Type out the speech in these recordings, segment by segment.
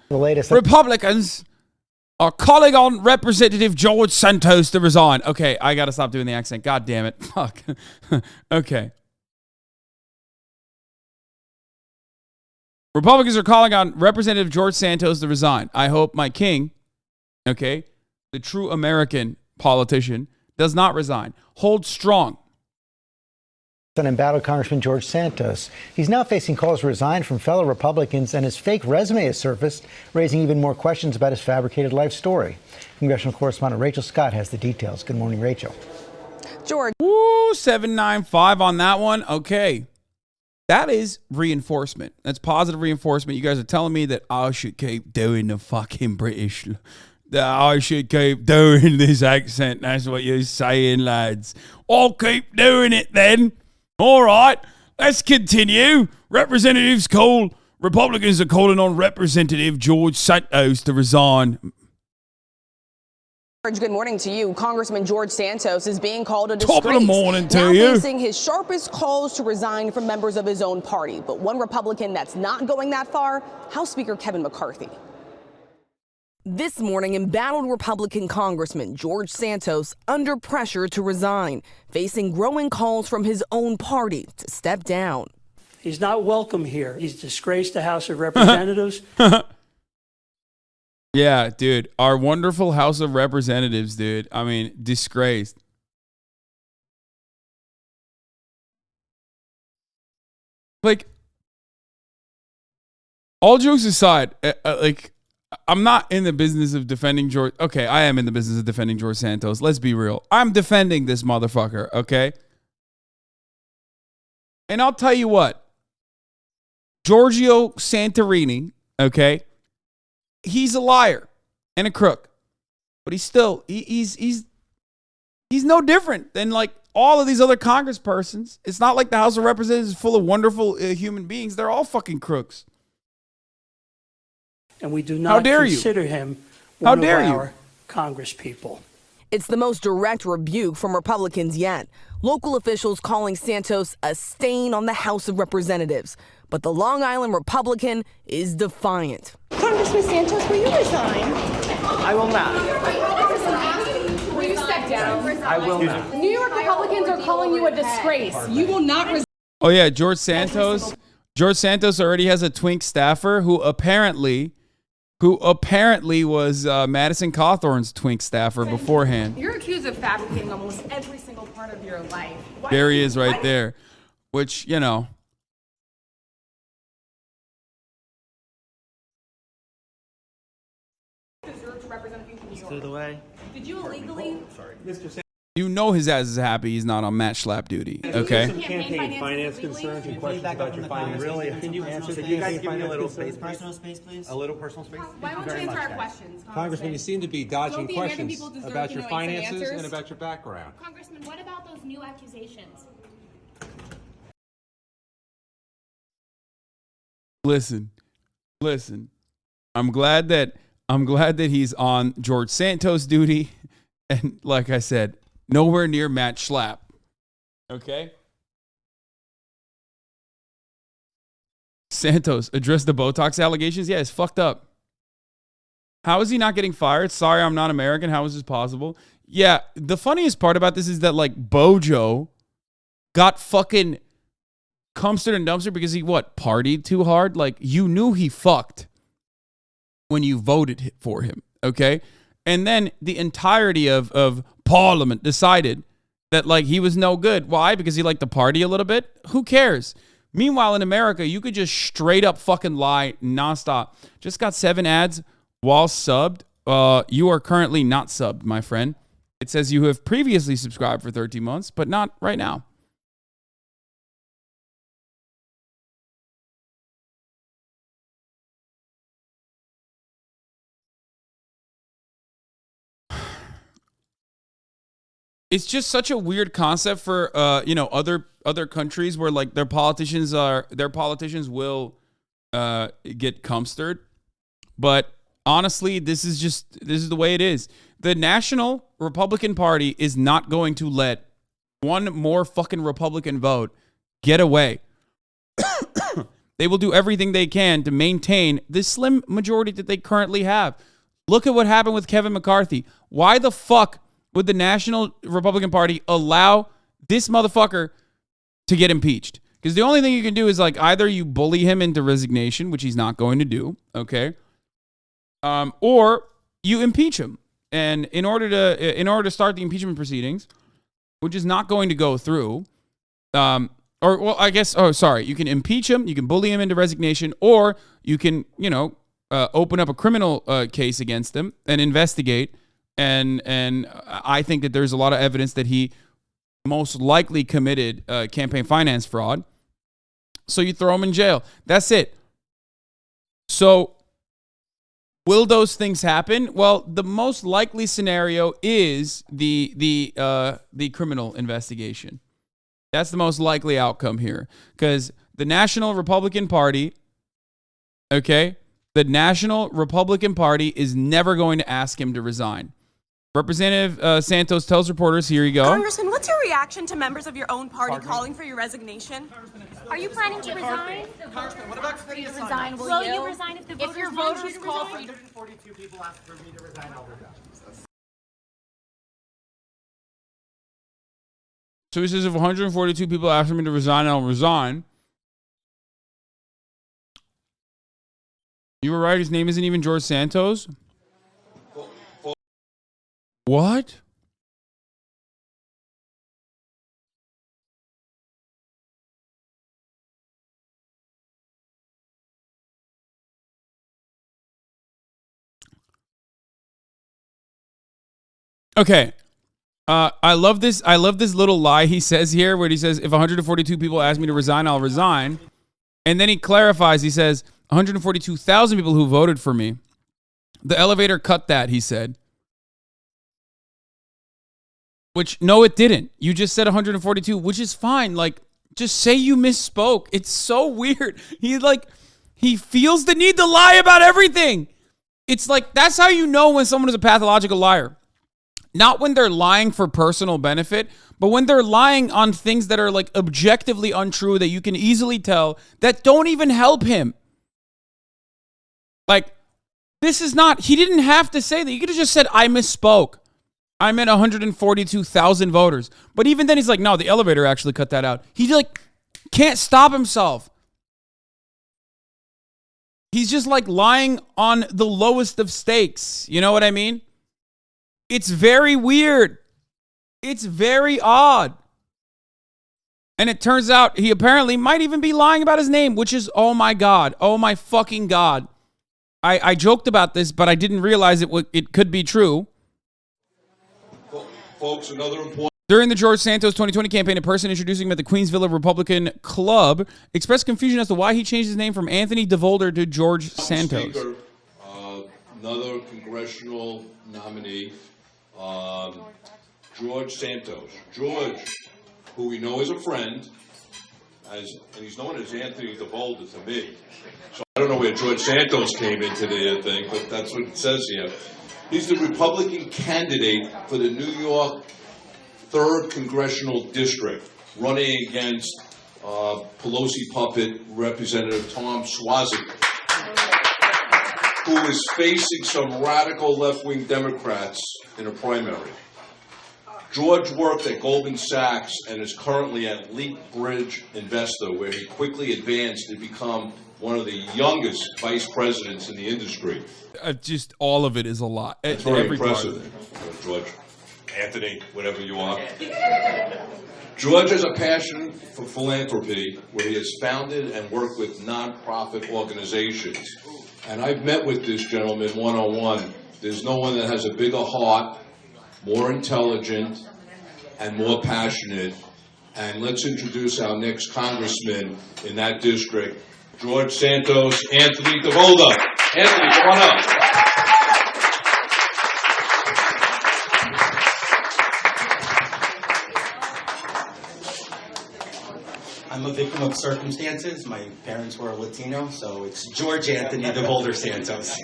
The latest. Republicans are calling on Representative George Santos to resign. Okay, I got to stop doing the accent. God damn it. Fuck. Okay. Republicans are calling on Representative George Santos to resign. I hope my king, okay, the true American politician, does not resign. Hold strong. An embattled Congressman George Santos. He's now facing calls to resign from fellow Republicans, and his fake resume has surfaced, raising even more questions about his fabricated life story. Congressional correspondent Rachel Scott has the details. Good morning, Rachel. George. Woo, 795 on that one. Okay. That is reinforcement. That's positive reinforcement. You guys are telling me that I should keep doing the fucking British, that I should keep doing this accent. That's what you're saying, lads. I'll keep doing it then. All right, let's continue. Republicans are calling on Representative George Santos to resign. George, good morning to you. Congressman George Santos is being called a disgrace. Top of the morning to you. Now facing his sharpest calls to resign from members of his own party. But one Republican that's not going that far, House Speaker Kevin McCarthy. This morning, embattled Republican Congressman George Santos under pressure to resign, facing growing calls from his own party to step down. He's not welcome here. He's disgraced the House of Representatives. Yeah, dude. Our wonderful House of Representatives, dude. I mean, disgraced. Like, all jokes aside, I'm not in the business of defending George. Okay, I am in the business of defending George Santos. Let's be real. I'm defending this motherfucker, okay? And I'll tell you what. Giorgio Santorini, okay? He's a liar and a crook. But he's still, he's no different than like all of these other congresspersons. It's not like the House of Representatives is full of wonderful human beings. They're all fucking crooks. And we do not consider him one of our Congress people. It's the most direct rebuke from Republicans yet. Local officials calling Santos a stain on the House of Representatives. But the Long Island Republican is defiant. Congressman Santos, will you resign? I will not. Will you step down? I will not. New York Republicans are calling you a disgrace. You will not resign. Oh, yeah, George Santos. George Santos already has a twink staffer who apparently was Madison Cawthorn's twink staffer beforehand. You're accused of fabricating almost every single part of your life. There he is right there, which, you know. Clear the way. Did you illegally? Sorry. Mr. You know his ass is happy he's not on match slap duty, okay? Some campaign finance concerns and questions about your finances. Really? Can you answer? Can you guys give me a little space, personal space, please? A little personal space? Why won't you answer our questions, Congressman, you seem to be dodging questions about your finances answers? and about your background. Congressman, what about those new accusations? Listen. I'm glad that he's on George Santos duty, and like I said, nowhere near Matt Schlapp. Okay? Santos addressed the Botox allegations. Yeah, it's fucked up. How is he not getting fired? Sorry, I'm not American. How is this possible? Yeah, the funniest part about this is that, like, Bojo got fucking cumstered and dumpstered because he, partied too hard? Like, you knew he fucked when you voted for him, okay? And then the entirety of Parliament decided that, like, he was no good. Why? Because he liked to party a little bit? Who cares? Meanwhile, in America, you could just straight up fucking lie nonstop. Just got 7 ads while subbed. You are currently not subbed, my friend. It says you have previously subscribed for 13 months, but not right now. It's just such a weird concept for other countries where, like, their politicians will get cumstered. But honestly, this is the way it is. The National Republican Party is not going to let one more fucking Republican vote get away. They will do everything they can to maintain this slim majority that they currently have. Look at what happened with Kevin McCarthy. Why the fuck would the National Republican Party allow this motherfucker to get impeached? Because the only thing you can do is like either you bully him into resignation, which he's not going to do, okay, or you impeach him. And in order to start the impeachment proceedings, which is not going to go through, you can impeach him, you can bully him into resignation, or you can, open up a criminal case against him and investigate. And I think that there's a lot of evidence that he most likely committed campaign finance fraud. So you throw him in jail. That's it. So will those things happen? Well, the most likely scenario is the criminal investigation. That's the most likely outcome here, because the National Republican Party, the National Republican Party is never going to ask him to resign. Representative Santos tells reporters, here you go. Congressman, what's your reaction to members of your own party calling for your resignation? Are you planning to resign? Congressman, what about For you to resign, will you resign if the voters call for you? 142 people asked for me to resign, I'll resign. So he says if 142 people ask me to resign, I'll resign. You were right, his name isn't even George Santos. What? Okay. I love this little lie he says here where he says if 142 people ask me to resign, I'll resign. And then he clarifies, he says 142,000 people who voted for me. The elevator cut that, he said. Which, no, it didn't. You just said 142, which is fine. Like, just say you misspoke. It's so weird. He feels the need to lie about everything. It's like, that's how you know when someone is a pathological liar. Not when they're lying for personal benefit, but when they're lying on things that are like objectively untrue that you can easily tell that don't even help him. Like, this is not, he didn't have to say that. You could have just said, I misspoke. I meant 142,000 voters. But even then he's like, no, the elevator actually cut that out. He like can't stop himself. He's just like lying on the lowest of stakes. You know what I mean? It's very weird. It's very odd. And it turns out he apparently might even be lying about his name, which is, oh my God. Oh my fucking God. I joked about this, but I didn't realize it could be true. Folks, another important... During the George Santos 2020 campaign, a person introducing him at the Queensville Republican Club expressed confusion as to why he changed his name from Anthony DeVolder to George Santos. Speaker, another congressional nominee, George Santos. George, who we know is a friend, and he's known as Anthony DeVolder to me. So I don't know where George Santos came into the thing, but that's what it says here. He's the Republican candidate for the New York 3rd Congressional District, running against Pelosi puppet Representative Tom Suozzi, who is facing some radical left-wing Democrats in a primary. George worked at Goldman Sachs and is currently at Leap Bridge Investor, where he quickly advanced to become one of the youngest vice presidents in the industry. Just all of it is a lot. It's very impressive, George. Anthony, whatever you are. George has a passion for philanthropy, where he has founded and worked with nonprofit organizations. And I've met with this gentleman one-on-one. There's no one that has a bigger heart, more intelligent, and more passionate. And let's introduce our next congressman in that district, George Santos, Anthony DeVolder. Anthony, come on up. I'm a victim of circumstances. My parents were Latino, so it's George Anthony DeVolder Santos,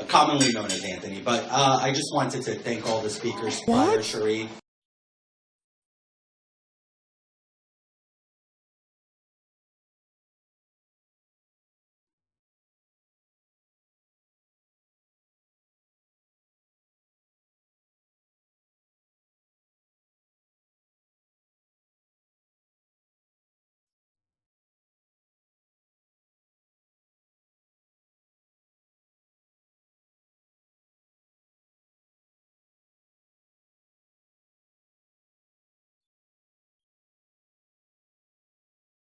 commonly known as Anthony. But I just wanted to thank all the speakers prior, Cherie.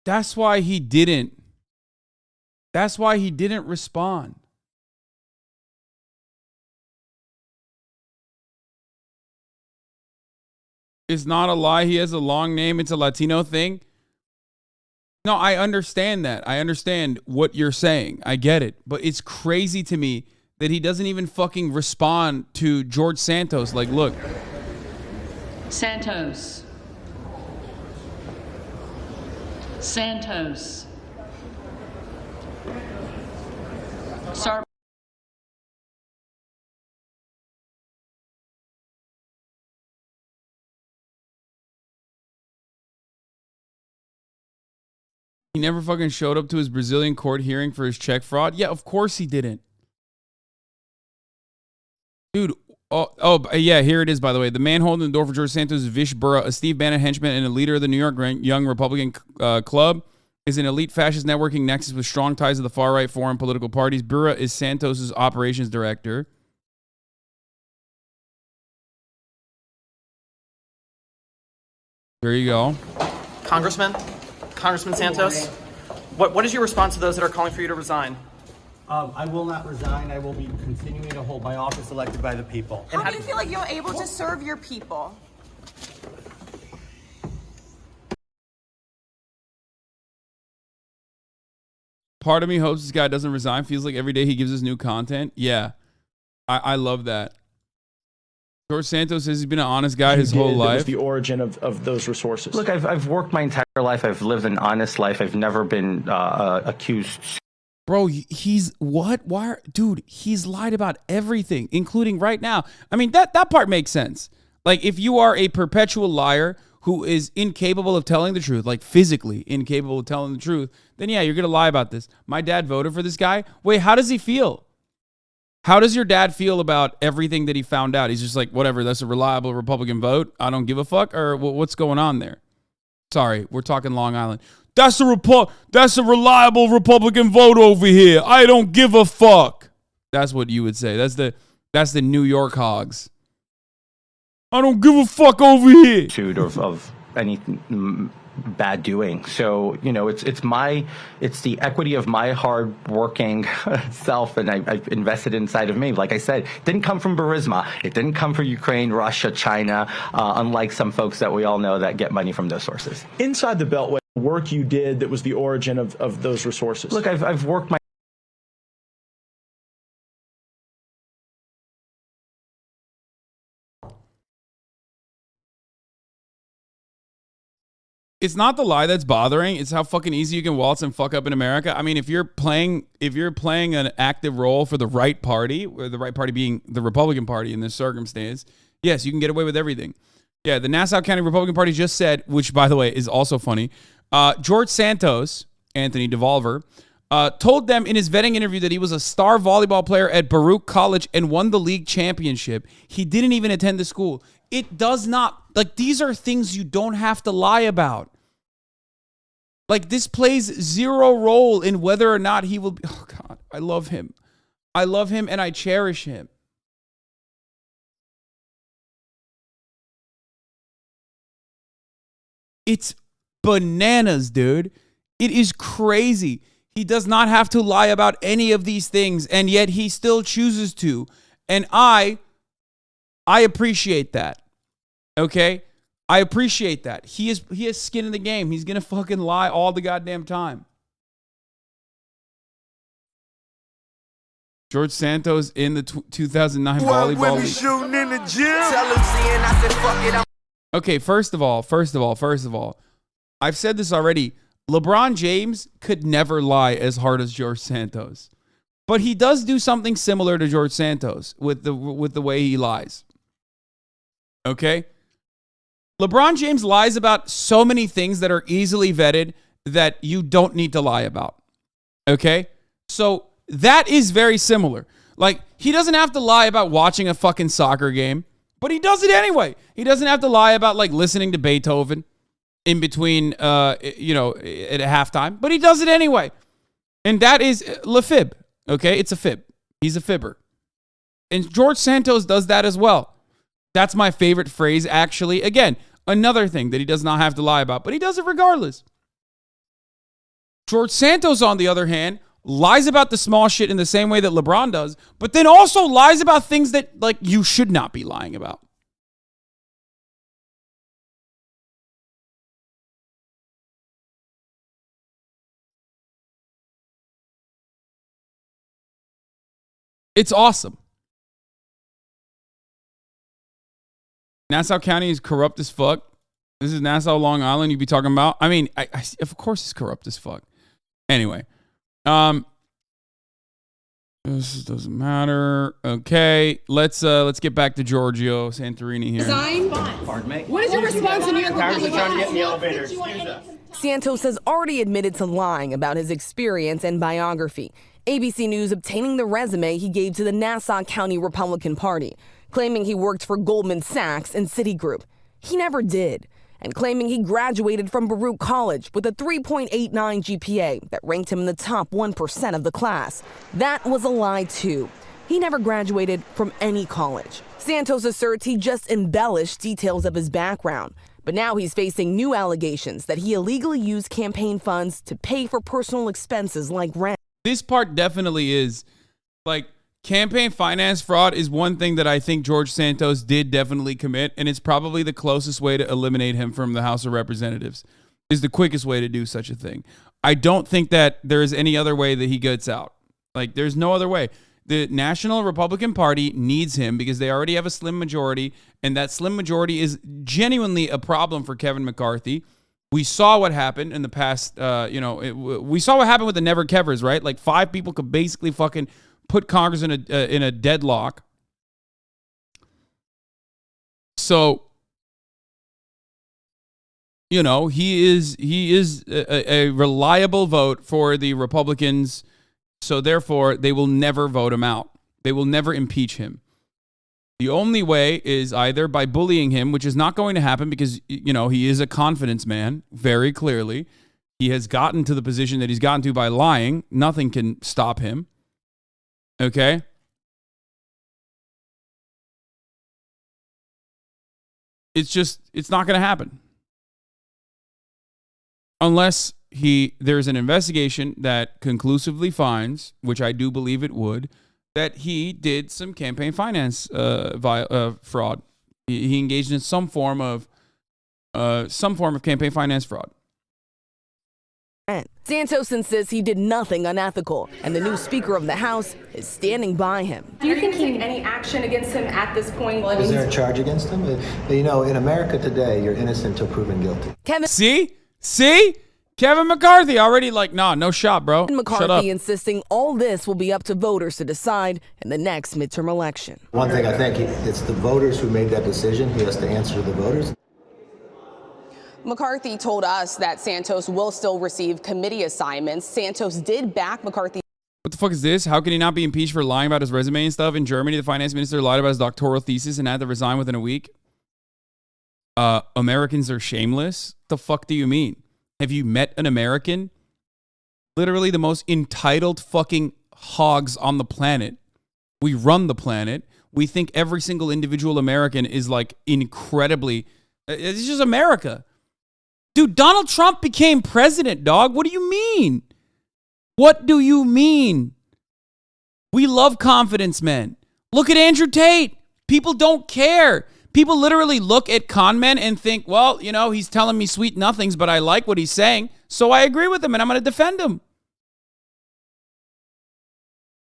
That's why he didn't. That's why he didn't respond. It's not a lie. He has a long name. It's a Latino thing. No, I understand that. I understand what you're saying. I get it. But it's crazy to me that he doesn't even fucking respond to George Santos. Like, look. Santos. Santos. Sorry. He never fucking showed up to his Brazilian court hearing for his check fraud. Yeah, of course he didn't. Dude, yeah, here it is, by the way. The man holding the door for George Santos is Vish Burra, a Steve Bannon henchman and a leader of the New York Young Republican Club, is an elite fascist networking nexus with strong ties to the far-right foreign political parties. Burra is Santos's operations director. There you go. Congressman Santos, what is your response to those that are calling for you to resign? I will not resign. I will be continuing to hold my office elected by the people. How do you feel like you're able to serve your people? Part of me hopes this guy doesn't resign. Feels like every day he gives us new content. Yeah, I love that. George Santos says he's been an honest guy his whole life. Was the origin of those resources. Look, I've worked my entire life. I've lived an honest life. I've never been accused. Bro, he's what? Why, dude? He's lied about everything, including right now. I mean, that part makes sense. Like, if you are a perpetual liar who is incapable of telling the truth, like physically incapable of telling the truth, then yeah, you're gonna lie about this. My dad voted for this guy. Wait, how does he feel? How does your dad feel about everything that he found out? He's just like, whatever, that's a reliable Republican vote. I don't give a fuck. Or what's going on there? Sorry, we're talking Long Island. That's a reliable Republican vote over here. I don't give a fuck. That's what you would say. That's the New York hogs. I don't give a fuck over here. Of any bad doing. So, you know, it's the equity of my hard-working self, and I've invested inside of me. Like I said, it didn't come from Burisma. It didn't come from Ukraine, Russia, China, unlike some folks that we all know that get money from those sources. Inside the Beltway, work you did that was the origin of those resources. Look, I've worked my It's not the lie that's bothering. It's how fucking easy you can waltz and fuck up in America. I mean, if you're playing an active role for the right party, or the right party being the Republican Party in this circumstance, yes, you can get away with everything. Yeah, the Nassau County Republican Party just said, which by the way is also funny, George Santos, Anthony DeVolver, told them in his vetting interview that he was a star volleyball player at Baruch College and won the league championship. He didn't even attend the school. It does not, like, these are things you don't have to lie about. Like, this plays zero role in whether or not he will be. Oh, God, I love him. I love him and I cherish him. It's bananas, dude. It is crazy. He does not have to lie about any of these things, and yet he still chooses to. And I appreciate that. Okay? I appreciate that. He has skin in the game. He's going to fucking lie all the goddamn time. George Santos in the 2009 volleyball league. Shooting in the gym. Okay, first of all, I've said this already. LeBron James could never lie as hard as George Santos. But he does do something similar to George Santos with the way he lies. Okay? LeBron James lies about so many things that are easily vetted that you don't need to lie about. Okay? So that is very similar. Like, he doesn't have to lie about watching a fucking soccer game, but he does it anyway. He doesn't have to lie about, like, listening to Beethoven in between, at halftime, but he does it anyway. And that is le fib. Okay? It's a fib. He's a fibber. And George Santos does that as well. That's my favorite phrase, actually. Again, another thing that he does not have to lie about, but he does it regardless. George Santos, on the other hand, lies about the small shit in the same way that LeBron does, but then also lies about things that, like, you should not be lying about. It's awesome. Nassau County is corrupt as fuck. This is Nassau, Long Island you be talking about. I mean, of course it's corrupt as fuck. Anyway, this doesn't matter. Okay, let's get back to Giorgio Santorini here. Resign? Pardon me? What is your response to New York Congress is Republican? trying to get in the elevator. Excuse us. Santos has already admitted to lying about his experience and biography. ABC News obtaining the resume he gave to the Nassau County Republican Party, claiming he worked for Goldman Sachs and Citigroup. He never did. And claiming he graduated from Baruch College with a 3.89 GPA that ranked him in the top 1% of the class. That was a lie, too. He never graduated from any college. Santos asserts he just embellished details of his background. But now he's facing new allegations that he illegally used campaign funds to pay for personal expenses like rent. This part definitely is, like, campaign finance fraud is one thing that I think George Santos did definitely commit, and it's probably the closest way to eliminate him from the House of Representatives. Is the quickest way to do such a thing. I don't think that there is any other way that he gets out. Like, there's no other way. The National Republican Party needs him because they already have a slim majority, and that slim majority is genuinely a problem for Kevin McCarthy. We saw what happened in the past, we saw what happened with the Never Kevers, right? Like, 5 people could basically fucking put Congress in a deadlock. So, you know, he is a reliable vote for the Republicans. So therefore, they will never vote him out. They will never impeach him. The only way is either by bullying him, which is not going to happen because, you know, he is a confidence man, very clearly. He has gotten to the position that he's gotten to by lying. Nothing can stop him. Okay? It's not going to happen. Unless there's an investigation that conclusively finds, which I do believe it would, that he did some campaign finance fraud. He engaged in some form of campaign finance fraud. Santos insists he did nothing unethical, and the new Speaker of the House is standing by him. Do you think he any action against him at this point? Is there a charge against him? You know, in America today, you're innocent until proven guilty. See? Kevin McCarthy already like, nah, no shot, bro. McCarthy Shut up. insisting all this will be up to voters to decide in the next midterm election. One thing I think, it's the voters who made that decision. He has to answer to the voters. McCarthy told us that Santos will still receive committee assignments. Santos did back McCarthy. What the fuck is this? How can he not be impeached for lying about his resume and stuff? In Germany, the finance minister lied about his doctoral thesis and had to resign within a week. Americans are shameless? The fuck do you mean? Have you met an American? Literally the most entitled fucking hogs on the planet. We run the planet. We think every single individual American is like incredibly... It's just America. Dude, Donald Trump became president, dog. What do you mean? What do you mean? We love confidence men. Look at Andrew Tate. People don't care. People literally look at con men and think, well, you know, he's telling me sweet nothings, but I like what he's saying, so I agree with him and I'm going to defend him.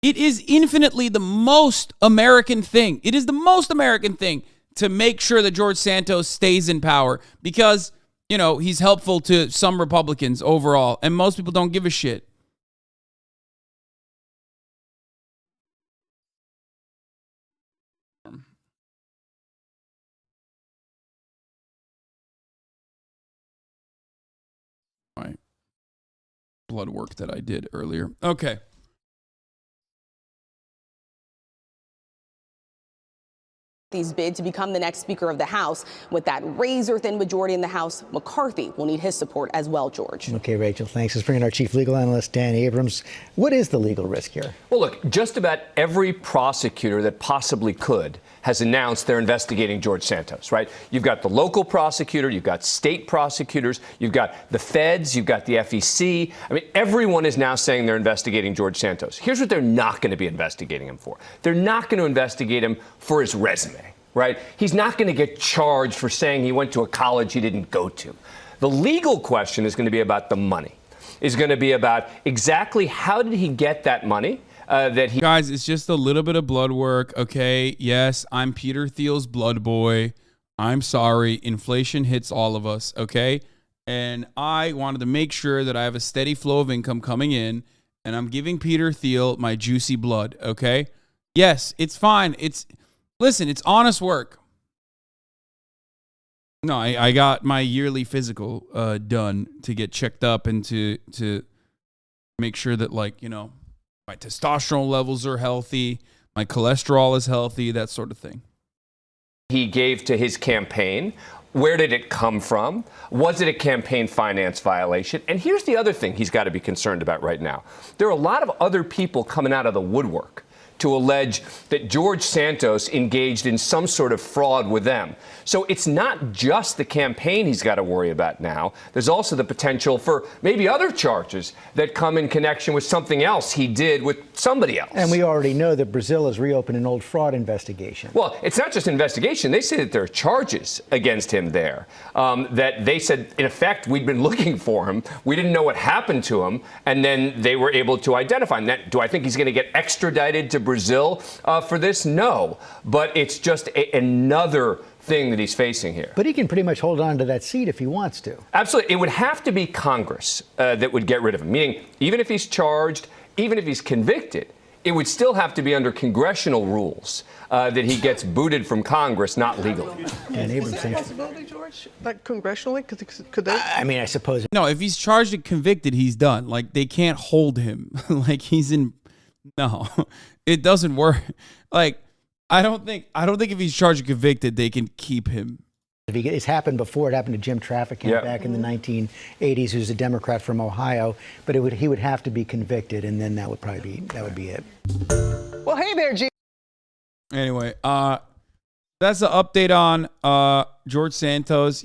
It is infinitely the most American thing. It is the most American thing to make sure that George Santos stays in power because, you know, he's helpful to some Republicans overall, and most people don't give a shit. My blood work that I did earlier. Okay. McCarthy's bid to become the next Speaker of the House. With that razor-thin majority in the House, McCarthy will need his support as well, George. Okay, Rachel, thanks. Let's bring in our chief legal analyst, Dan Abrams. What is the legal risk here? Well, look, just about every prosecutor that possibly could has announced they're investigating George Santos, right? You've got the local prosecutor, you've got state prosecutors, you've got the feds, you've got the FEC. I mean, everyone is now saying they're investigating George Santos. Here's what they're not going to be investigating him for. They're not going to investigate him for his resume. Right? He's not going to get charged for saying he went to a college he didn't go to. The legal question is going to be about the money. Is going to be about exactly how did he get that money Guys, it's just a little bit of blood work, okay? Yes, I'm Peter Thiel's blood boy. I'm sorry. Inflation hits all of us, okay? And I wanted to make sure that I have a steady flow of income coming in, and I'm giving Peter Thiel my juicy blood, okay? Yes, it's fine. Listen, it's honest work. No, I got my yearly physical done to get checked up and to make sure that, like, you know, my testosterone levels are healthy, my cholesterol is healthy, that sort of thing. He gave to his campaign. Where did it come from? Was it a campaign finance violation? And here's the other thing he's got to be concerned about right now. There are a lot of other people coming out of the woodwork to allege that George Santos engaged in some sort of fraud with them. So it's not just the campaign he's got to worry about now. There's also the potential for maybe other charges that come in connection with something else he did with somebody else. And we already know that Brazil has reopened an old fraud investigation. Well, it's not just an investigation. They say that there are charges against him there. That they said, in effect, we'd been looking for him. We didn't know what happened to him. And then they were able to identify him. Do I think he's going to get extradited to Brazil for this? No. But it's just another thing that he's facing here. But he can pretty much hold on to that seat if he wants to. Absolutely. It would have to be Congress that would get rid of him, meaning even if he's charged, even if he's convicted, it would still have to be under congressional rules that he gets booted from Congress, not legally. And Is that a possibility, George? Like congressionally? Could they? I mean, I suppose. No, if he's charged and convicted, he's done. Like, they can't hold him. Like, he's in. No, it doesn't work. Like, I don't think if he's charged and convicted, they can keep him. It's happened before. It happened to Jim Trafficant back in the 1980s, who's a Democrat from Ohio. But he would have to be convicted, and then that would be it. Well, hey there, G. Anyway, that's the update on George Santos.